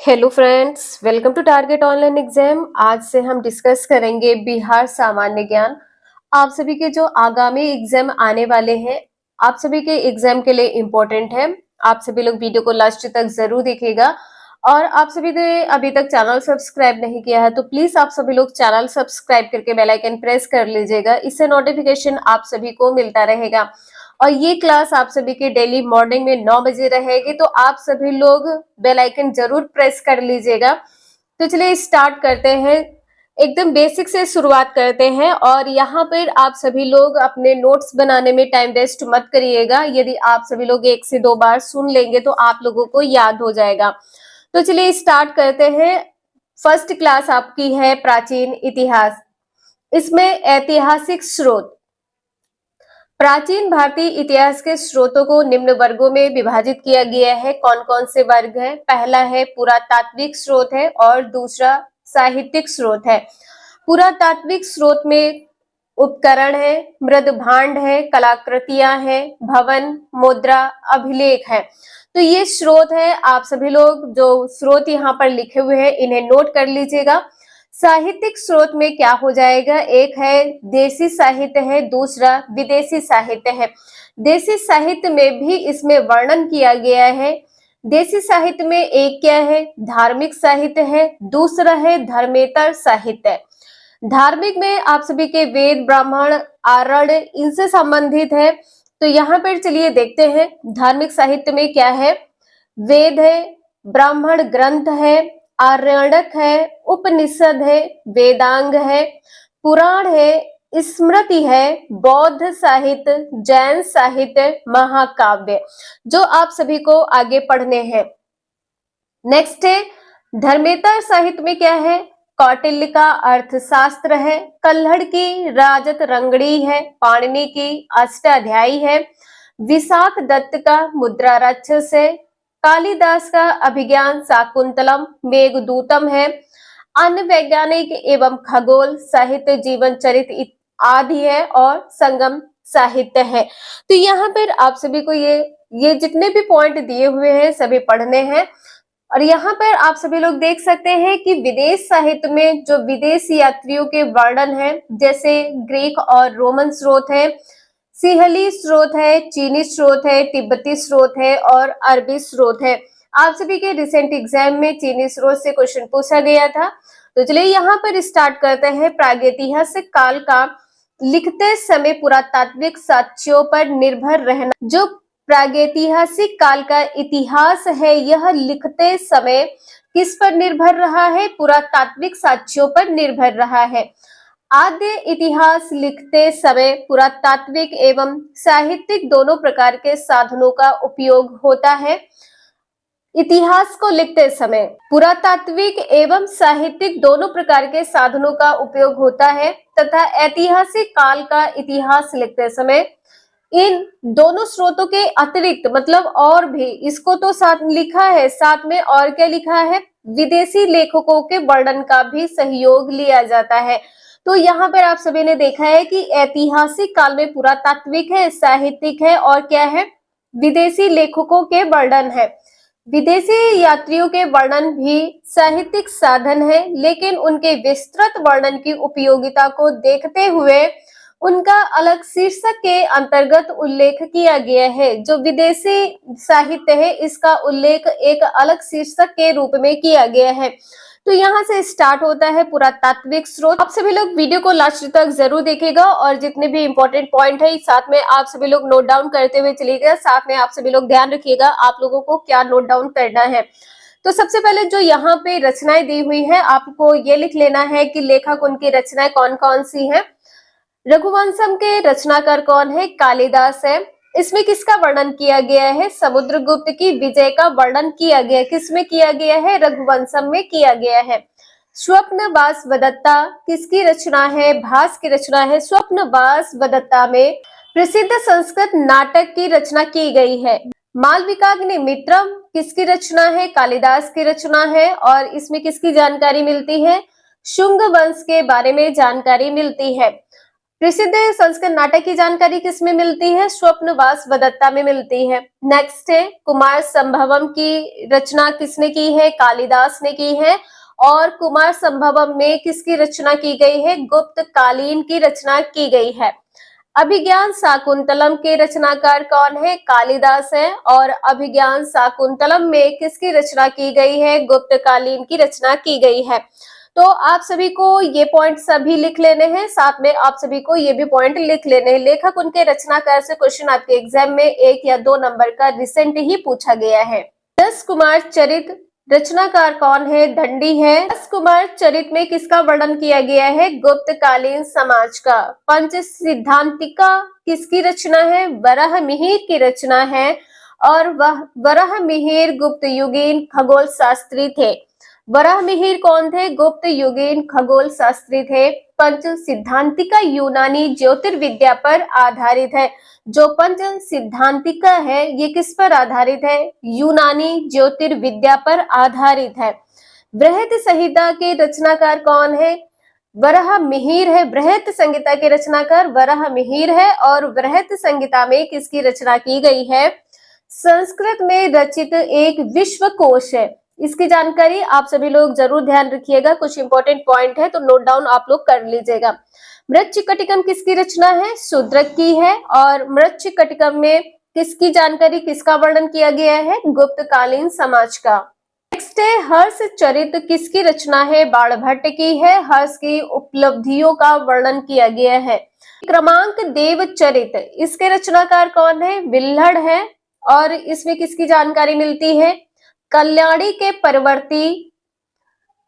Hello friends, welcome to target online exam. आज से हम डिस्कस करेंगे बिहार सामान्य ज्ञान। आप सभी के जो आगामी एग्जाम आने वाले हैं, आप सभी के एग्जाम के लिए इम्पोर्टेंट है। आप सभी लोग वीडियो को लास्ट तक जरूर देखिएगा। और आप सभी ने अभी तक चैनल सब्सक्राइब नहीं किया है तो प्लीज आप सभी लोग चैनल सब्सक्राइब करके बेल आइकन प्रेस कर लीजिएगा। इससे नोटिफिकेशन आप सभी को मिलता रहेगा। और ये क्लास आप सभी की डेली मॉर्निंग में 9 बजे रहेगी, तो आप सभी लोग बेल आइकन जरूर प्रेस कर लीजिएगा। तो चलिए स्टार्ट करते हैं। एकदम बेसिक से शुरुआत करते हैं और यहाँ पर आप सभी लोग अपने नोट्स बनाने में टाइम वेस्ट मत करिएगा। यदि आप सभी लोग 1 से 2 बार सुन लेंगे तो आप लोगों को याद हो जाएगा। तो चलिए स्टार्ट करते हैं। फर्स्ट क्लास आपकी है प्राचीन इतिहास। इसमें ऐतिहासिक स्रोत। प्राचीन भारतीय इतिहास के स्रोतों को निम्न वर्गों में विभाजित किया गया है। कौन कौन से वर्ग है? पहला है पुरातात्विक स्रोत है और दूसरा साहित्यिक स्रोत है। पुरातात्विक स्रोत में उपकरण है, मृद भांड है, कलाकृतियां हैं, भवन, मुद्रा, अभिलेख है। तो ये स्रोत है। आप सभी लोग जो स्रोत यहाँ पर लिखे हुए हैं इन्हें नोट कर लीजिएगा। साहित्यिक स्रोत में क्या हो जाएगा? एक है देसी साहित्य है, दूसरा विदेशी साहित्य है। देसी साहित्य में भी इसमें वर्णन किया गया है। देसी साहित्य में एक क्या है? धार्मिक साहित्य है, दूसरा है धर्मेतर साहित्य। धार्मिक में आप सभी के वेद, ब्राह्मण, आरण्य इनसे संबंधित है। तो यहाँ पर चलिए देखते हैं धार्मिक साहित्य में क्या है। वेद है, ब्राह्मण ग्रंथ है, आरण्यक है, उपनिषद है, वेदांग है, पुराण है, स्मृति है, बौद्ध साहित्य, जैन साहित्य, महाकाव्य, जो आप सभी को आगे पढ़ने हैं। नेक्स्ट है धर्मेतर साहित्य में क्या है? कौटिल्य का अर्थशास्त्र है, कल्हड़ की राजत रंगड़ी है, पाणिनि की अष्टाध्यायी है, विशाख दत्त का मुद्रा राक्षस है, कालिदास का अभिज्ञान शाकुंतलम, मेघदूतम है, अन्य वैज्ञानिक एवं खगोल साहित्य जीवन चरित्र आदि है और संगम साहित्य है। तो यहाँ पर आप सभी को ये जितने भी पॉइंट दिए हुए हैं सभी पढ़ने हैं। और यहाँ पर आप सभी लोग देख सकते हैं कि विदेश साहित्य में जो विदेश यात्रियों के वर्णन है, जैसे ग्रीक और रोमन स्रोत है, सिंहली स्रोत है, चीनी स्रोत है, तिब्बती स्रोत है और अरबी स्रोत है। आप सभी के रिसेंट एग्जाम में चीनी स्रोत से क्वेश्चन पूछा गया था। तो चलिए यहाँ पर स्टार्ट करते हैं। प्रागैतिहासिक काल का लिखते समय पुरातात्विक साक्ष्यों पर निर्भर रहना। जो प्रागैतिहासिक काल का इतिहास है यह लिखते समय किस पर निर्भर रहा है? पुरातात्विक साक्ष्यों पर निर्भर रहा है। आद्य इतिहास लिखते समय पुरातात्विक एवं साहित्यिक दोनों प्रकार के साधनों का उपयोग होता है। इतिहास को लिखते समय पुरातात्विक एवं साहित्यिक दोनों प्रकार के साधनों का उपयोग होता है तथा ऐतिहासिक काल का इतिहास लिखते समय इन दोनों स्रोतों के अतिरिक्त मतलब और भी, इसको तो साथ लिखा है, साथ में और क्या लिखा है? विदेशी लेखकों के वर्णन का भी सहयोग लिया जाता है। तो यहाँ पर आप सभी ने देखा है कि ऐतिहासिक काल में पुरातात्विक है, साहित्यिक है और क्या है? विदेशी लेखकों के वर्णन है। विदेशी यात्रियों के वर्णन भी साहित्यिक साधन है, लेकिन उनके विस्तृत वर्णन की उपयोगिता को देखते हुए उनका अलग शीर्षक के अंतर्गत उल्लेख किया गया है। जो विदेशी साहित्य है इसका उल्लेख एक अलग शीर्षक के रूप में किया गया है। तो यहाँ से स्टार्ट होता है पुरातात्विक स्रोत। आप सभी लोग वीडियो को लास्ट तक जरूर देखिएगा और जितने भी इंपॉर्टेंट पॉइंट है साथ में आप सभी लोग नोट डाउन करते हुए चलिएगा। साथ में आप सभी लोग ध्यान रखिएगा आप लोगों को क्या नोट डाउन करना है। तो सबसे पहले जो यहाँ पे रचनाएं दी हुई है आपको ये लिख लेना है कि लेखक उनकी रचनाएं कौन कौन सी है। रघुवंशम के रचनाकार कौन है? कालिदास है। इसमें किसका वर्णन किया गया है? समुद्रगुप्त की विजय का वर्णन किया गया। किसमें किया गया है? रघुवंशम में किया गया है। स्वप्नवास वदत्ता किसकी रचना है? भास की रचना है। स्वप्नवास वदत्ता में प्रसिद्ध संस्कृत नाटक की रचना की गई है। मालविकाग्निमित्रम किसकी रचना है? कालिदास की रचना है। और इसमें किसकी जानकारी मिलती है? शुंग वंश के बारे में जानकारी मिलती है। प्रसिद्ध संस्कृत नाटक की जानकारी किसमें मिलती है? स्वप्नवास वदत्ता में मिलती है। नेक्स्ट है कुमार संभवम की रचना किसने की है? कालिदास ने की है। और कुमार संभवम में किसकी रचना की गई है? गुप्त कालीन की रचना की गई है। अभिज्ञान शाकुंतलम के रचनाकार कौन है? कालिदास है। और अभिज्ञान शाकुंतलम में किसकी रचना की गई है? गुप्त कालीन की रचना की गई है। तो आप सभी को ये पॉइंट सभी लिख लेने हैं, साथ में आप सभी को ये भी पॉइंट लिख लेने हैं। लेखक उनके रचनाकार से क्वेश्चन आपके एग्जाम में 1 या 2 नंबर का रिसेंट ही पूछा गया है। 10 कुमार चरित रचनाकार कौन है? दंडी है। 10 कुमार चरित में किसका वर्णन किया गया है? गुप्तकालीन समाज का। पंच सिद्धांतिका किसकी रचना है? वराहमिहिर की रचना है। और वह वराहमिहिर गुप्त युगीन खगोल शास्त्री थे। वराहमिहिर कौन थे? गुप्त युगीन खगोल शास्त्री थे। पंच सिद्धांतिका यूनानी ज्योतिर्विद्या पर आधारित है। जो पंच सिद्धांतिका है ये किस पर आधारित है? यूनानी ज्योतिर्विद्या पर आधारित है। बृहत संहिता के रचनाकार कौन है? वराहमिहिर है। बृहत संहिता के रचनाकार वराहमिहिर है। और बृहत संहिता में किसकी रचना की गई है? संस्कृत में रचित एक विश्वकोश है। इसकी जानकारी आप सभी लोग जरूर ध्यान रखिएगा, कुछ इंपॉर्टेंट पॉइंट है तो नोट डाउन आप लोग कर लीजिएगा। मृच्छकटिकम किसकी रचना है? शूद्रक की है। और मृच्छकटिकम में किसकी जानकारी, किसका वर्णन किया गया है? गुप्तकालीन समाज का। नेक्स्ट है हर्ष चरित किसकी रचना है? बाणभट्ट की है। हर्ष की उपलब्धियों का वर्णन किया गया है। क्रमांक देव चरित इसके रचनाकार कौन है? विल्हड़ है। और इसमें किसकी जानकारी मिलती है? कल्याणी के परवर्ती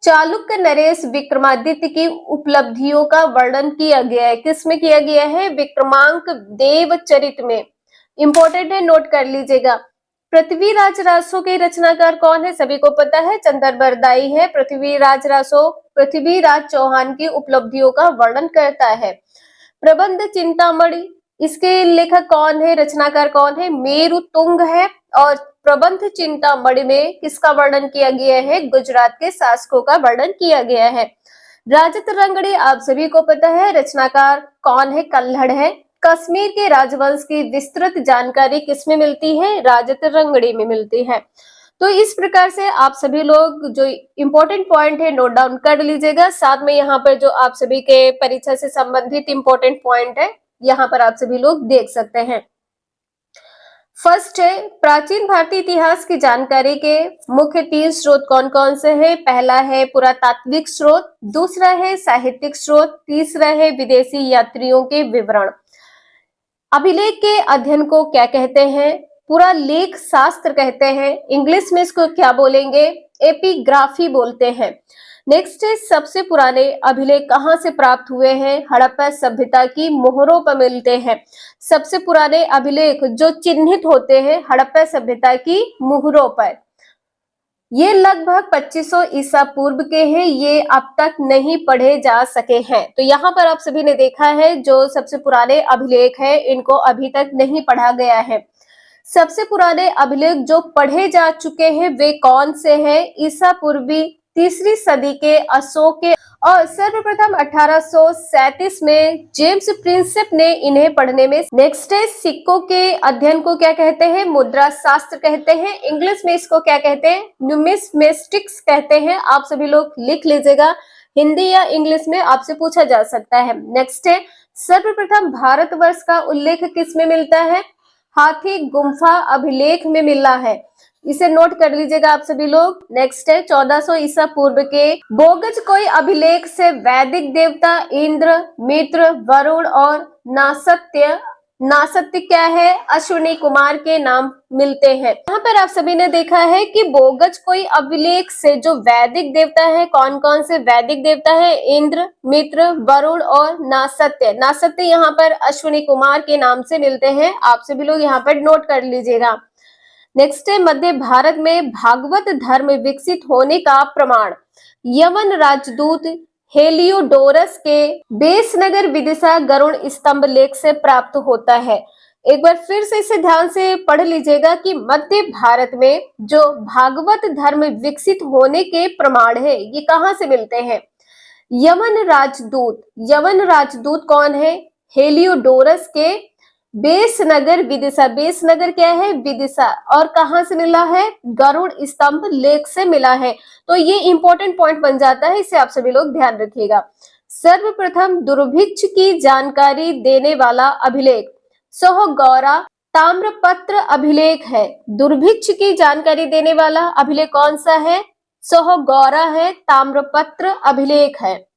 चालुक्य नरेश विक्रमादित्य की उपलब्धियों का वर्णन किया गया है। किसमें किया गया है? विक्रमांक देव चरित में। इंपॉर्टेंट है, नोट कर लीजिएगा। पृथ्वीराज रासो के रचनाकार कौन है? सभी को पता है, चंद्रबरदाई है। पृथ्वीराज रासो पृथ्वीराज चौहान की उपलब्धियों का वर्णन करता है। प्रबंध चिंतामणि इसके लेखक कौन है? रचनाकार कौन है? मेरु तुंग है। और प्रबंध चिंतामणि में किसका वर्णन किया गया है? गुजरात के शासकों का वर्णन किया गया है। राजत रंगड़ी आप सभी को पता है, रचनाकार कौन है? कल्हड़ है। कश्मीर के राजवंश की विस्तृत जानकारी किसमें मिलती है? राजत रंगड़ी में मिलती है। तो इस प्रकार से आप सभी लोग जो इंपॉर्टेंट पॉइंट है नोट डाउन कर लीजिएगा। साथ में यहाँ पर जो आप सभी के परीक्षा से संबंधित इंपॉर्टेंट पॉइंट है यहाँ पर आप सभी लोग देख सकते हैं। फर्स्ट है प्राचीन भारतीय इतिहास की जानकारी के मुख्य 3 स्रोत कौन कौन से हैं? पहला है पुरातात्विक स्रोत, दूसरा है साहित्यिक स्रोत, तीसरा है विदेशी यात्रियों के विवरण। अभिलेख के अध्ययन को क्या कहते हैं? पूरा लेख शास्त्र कहते हैं। इंग्लिश में इसको क्या बोलेंगे? एपिग्राफी बोलते हैं। नेक्स्ट है सबसे पुराने अभिलेख कहाँ से प्राप्त हुए हैं? हड़प्पा सभ्यता की मोहरों पर मिलते हैं। सबसे पुराने अभिलेख जो चिन्हित होते हैं हड़प्पा सभ्यता की मोहरों पर, ये लगभग 2500 ईसा पूर्व के हैं। ये अब तक नहीं पढ़े जा सके हैं। तो यहाँ पर आप सभी ने देखा है जो सबसे पुराने अभिलेख है इनको अभी तक नहीं पढ़ा गया है। सबसे पुराने अभिलेख जो पढ़े जा चुके हैं वे कौन से हैं? ईसा पूर्वी 3री सदी के अशोक के, और सर्वप्रथम 1837 में जेम्स प्रिंसेप ने इन्हें पढ़ने में। नेक्स्ट है सिक्कों के अध्ययन को क्या कहते हैं? मुद्रा शास्त्र कहते हैं। इंग्लिश में इसको क्या कहते हैं? न्यूमिस्मेटिक्स कहते हैं। आप सभी लोग लिख लीजिएगा, हिंदी या इंग्लिश में आपसे पूछा जा सकता है। नेक्स्ट है सर्वप्रथम भारतवर्ष का उल्लेख किस में मिलता है? हाथी गुम्फा अभिलेख में मिला है। इसे नोट कर लीजिएगा आप सभी लोग। नेक्स्ट है 1400 ईसा पूर्व के बोगज कोई अभिलेख से वैदिक देवता इंद्र, मित्र, वरुण और नासत्य क्या है? अश्विनी कुमार के नाम मिलते हैं। यहाँ पर आप सभी ने देखा है कि बोगज कोई अभिलेख से जो वैदिक देवता है, कौन कौन से वैदिक देवता है? इंद्र, मित्र, वरुण और नासत्य। नासत्य यहाँ पर अश्विनी कुमार के नाम से मिलते हैं। आप सभी लोग यहाँ पर नोट कर लीजिएगा। नेक्स्ट है मध्य भारत में भागवत धर्म विकसित होने का प्रमाण यवन राजदूत हेलियोडोरस के बेसनगर विदिशा गरुड़ स्तंभ लेख से प्राप्त होता है। एक बार फिर से इसे ध्यान से पढ़ लीजिएगा कि मध्य भारत में जो भागवत धर्म विकसित होने के प्रमाण है ये कहाँ से मिलते हैं? यवन राजदूत। यवन राजदूत कौन है? हेलियोडोरस के बेसनगर विदिशा। बेसनगर क्या है? विदिशा। और कहां से मिला है? गरुड़ स्तंभ लेख से मिला है। तो ये इंपॉर्टेंट पॉइंट बन जाता है, इसे आप सभी लोग ध्यान रखिएगा। सर्वप्रथम दुर्भिक्ष की जानकारी देने वाला अभिलेख सोहगौरा ताम्रपत्र अभिलेख है। दुर्भिक्ष की जानकारी देने वाला अभिलेख कौन सा है? सोहगौरा है, ताम्रपत्र अभिलेख है।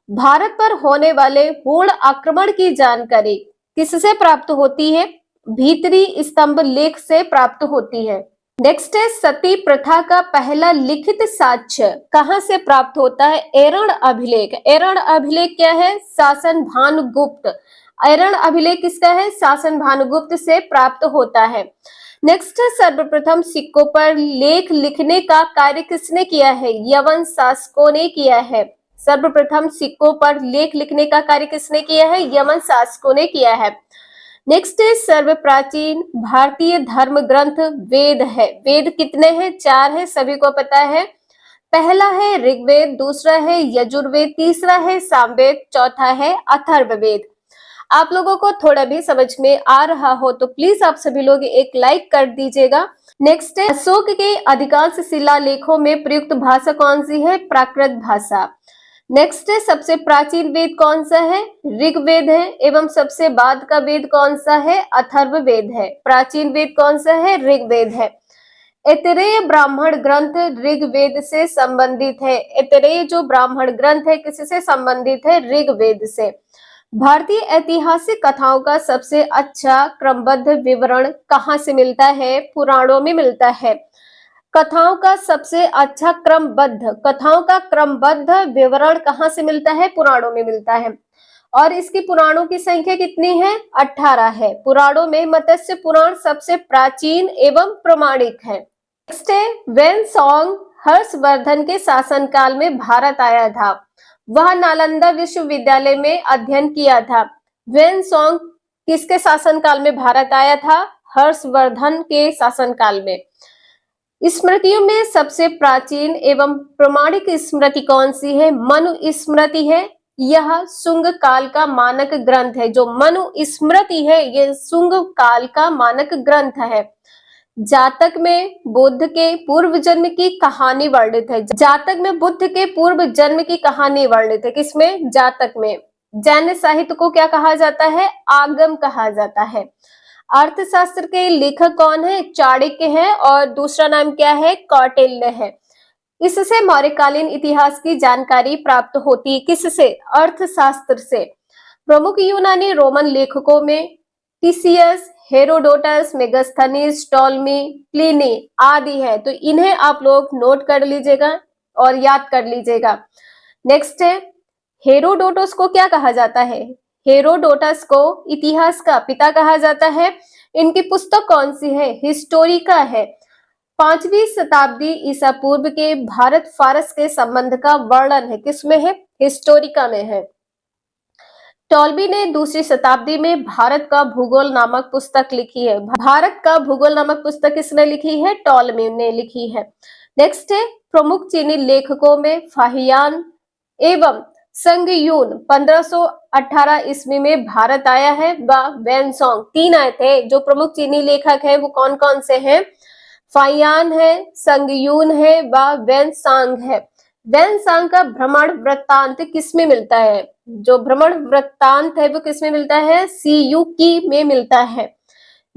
भारत पर होने वाले पूर्ण आक्रमण की जानकारी किससे प्राप्त होती है? भीतरी स्तंभ लेख से प्राप्त होती है। नेक्स्ट है, सती प्रथा का पहला लिखित साक्ष्य कहां से प्राप्त होता है? एरण अभिलेख। एरण अभिलेख क्या है? शासन भानुगुप्त। एरण अभिलेख किसका है? शासन भानुगुप्त से प्राप्त होता है। नेक्स्ट है, सर्वप्रथम सिक्कों पर लेख लिखने का कार्य किसने किया है? यवन शासकों ने किया है। सर्वप्रथम सिक्कों पर लेख लिखने का कार्य किसने किया है? यवन शासकों ने किया है। नेक्स्ट है, सर्व प्राचीन भारतीय धर्म ग्रंथ वेद है। वेद कितने हैं? 4 है, सभी को पता है। पहला है ऋग्वेद, दूसरा है यजुर्वेद, तीसरा है सामवेद, चौथा है अथर्ववेद। आप लोगों को थोड़ा भी समझ में आ रहा हो तो प्लीज आप सभी लोग एक लाइक कर दीजिएगा। नेक्स्ट है, अशोक के अधिकांश शिलालेखों में प्रयुक्त भाषा कौन सी है? प्राकृत भाषा। नेक्स्ट है, सबसे प्राचीन वेद कौन सा है? ऋग्वेद है। एवं सबसे बाद का वेद कौन सा है? अथर्ववेद है। प्राचीन वेद कौन सा है? ऋग्वेद है। ऐतरेय ब्राह्मण ग्रंथ ऋग्वेद से संबंधित है। ऐतरेय जो ब्राह्मण ग्रंथ है किससे संबंधित है? ऋग्वेद से। भारतीय ऐतिहासिक कथाओं का सबसे अच्छा क्रमबद्ध विवरण कहाँ से मिलता है? पुराणों में मिलता है। कथाओं का सबसे अच्छा कथाओं का क्रमबद्ध विवरण कहाँ से मिलता है? पुराणों में मिलता है। और इसकी पुराणों की संख्या कितनी है? 18 है। पुराणों में मत्स्य पुराण सबसे प्राचीन एवं प्रमाणिक है। नेक्स्ट है, वेन सॉन्ग हर्षवर्धन के शासनकाल में भारत आया था। वह नालंदा विश्वविद्यालय में अध्ययन किया था। वेन सॉन्ग किसके शासनकाल में भारत आया था? हर्षवर्धन के शासनकाल में। स्मृतियों में सबसे प्राचीन एवं प्रमाणिक स्मृति कौन सी है? मनु स्मृति है। यह शुंग काल का मानक ग्रंथ है। जो मनु स्मृति है यह शुंग काल का मानक ग्रंथ है। जातक में बुद्ध के पूर्व जन्म की कहानी वर्णित है। जातक में बुद्ध के पूर्व जन्म की कहानी वर्णित है। किसमें? जातक में। जैन साहित्य को क्या कहा जाता है? आगम कहा जाता है। अर्थशास्त्र के लेखक कौन है? चाणक्य है। और दूसरा नाम क्या है? कौटिल्य है। इससे मौर्यकालीन इतिहास की जानकारी प्राप्त होती है। किससे? अर्थशास्त्र से। प्रमुख यूनानी रोमन लेखकों में टिसियस, हेरोडोटस, मेगास्थनीज, टॉलमी, प्लिनी आदि है। तो इन्हें आप लोग नोट कर लीजिएगा और याद कर लीजिएगा। नेक्स्ट है, हेरोडोटस को क्या कहा जाता है? हेरोडोटस को इतिहास का पिता कहा जाता है। इनकी पुस्तक कौन सी है? हिस्टोरिका है। 5वीं शताब्दी ईसा पूर्व के भारत फारस के संबंध का वर्णन है। किसमें है? हिस्टोरिका में है। टॉलबी ने 2री शताब्दी में भारत का भूगोल नामक पुस्तक लिखी है। भारत का भूगोल नामक पुस्तक किसने लिखी है? टॉलमी ने लिखी है। नेक्स्ट है, प्रमुख चीनी लेखकों में फाहियान एवं संगयून 1518 ईस्वी में भारत आया है। व वेनसोंग 3 आए थे। जो प्रमुख चीनी लेखक है वो कौन कौन से हैं? फाहियान है, संगयून है व वेनसांग है। वेनसांग का भ्रमण वृत्तांत किसमें मिलता है? जो भ्रमण वृत्तांत है वो किसमें मिलता है? सीयूकी में मिलता है।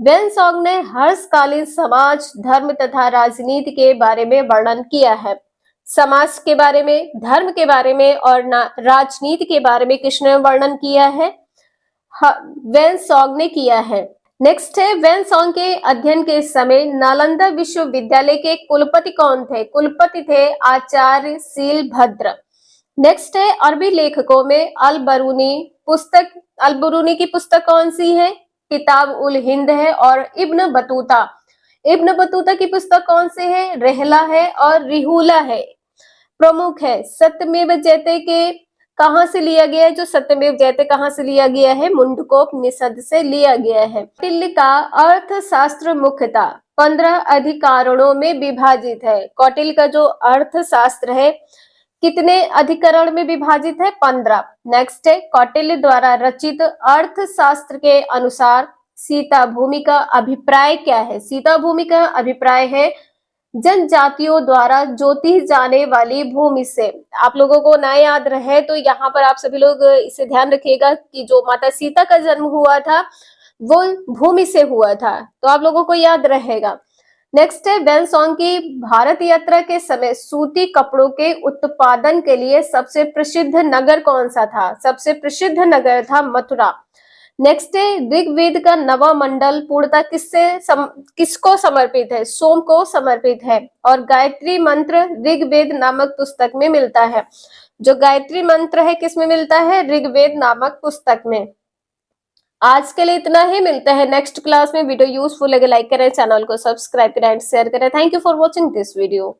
वेनसांग ने हर्षकालीन समाज, धर्म तथा राजनीति के बारे में वर्णन किया है। समाज के बारे में, धर्म के बारे में और राजनीति के बारे में किसने वर्णन किया है? वेनसांग ने किया है। नेक्स्ट है, वेनसांग के अध्ययन के समय नालंदा विश्वविद्यालय के कुलपति कौन थे? कुलपति थे आचार्य शीलभद्र। नेक्स्ट है, अरबी लेखकों में अल-बरूनी की पुस्तक कौन सी है? किताब उल हिंद है। और इब्न बतूता की पुस्तक कौन सी है? रहला है और रिहुला है। प्रमुख है। सत्यमेव जयते के कहां से लिया गया है? जो सत्यमेव जयते कहां से लिया गया है? मुंडकोपनिषद से लिया गया है। कौटिल्य का अर्थशास्त्र मुख्यतः 15 अधिकारणों में विभाजित है। कौटिल्य का जो अर्थशास्त्र है कितने अधिकरण में विभाजित है? 15। नेक्स्ट है, कौटिल्य द्वारा रचित अर्थशास्त्र के अनुसार सीता भूमि का अभिप्राय क्या है? सीता भूमि का अभिप्राय है जनजातियों द्वारा जोती जाने वाली भूमि से। आप लोगों को ना याद रहे तो यहाँ पर आप सभी लोग इसे ध्यान रखिएगा कि जो माता सीता का जन्म हुआ था वो भूमि से हुआ था, तो आप लोगों को याद रहेगा। नेक्स्ट है, वेनसोंग की भारत यात्रा के समय सूती कपड़ों के उत्पादन के लिए सबसे प्रसिद्ध नगर कौन सा था? सबसे प्रसिद्ध नगर था मथुरा। नेक्स्ट है, ऋग्वेद का नवा मंडल पूर्णतः किसको समर्पित है? सोम को समर्पित है। और गायत्री मंत्र ऋग्वेद नामक पुस्तक में मिलता है। जो गायत्री मंत्र है किस में मिलता है? ऋग्वेद नामक पुस्तक में। आज के लिए इतना ही, मिलते हैं नेक्स्ट क्लास में। वीडियो यूजफुल लगे लाइक करें, चैनल को सब्सक्राइब करें एंड शेयर करें। Thank you for watching this video.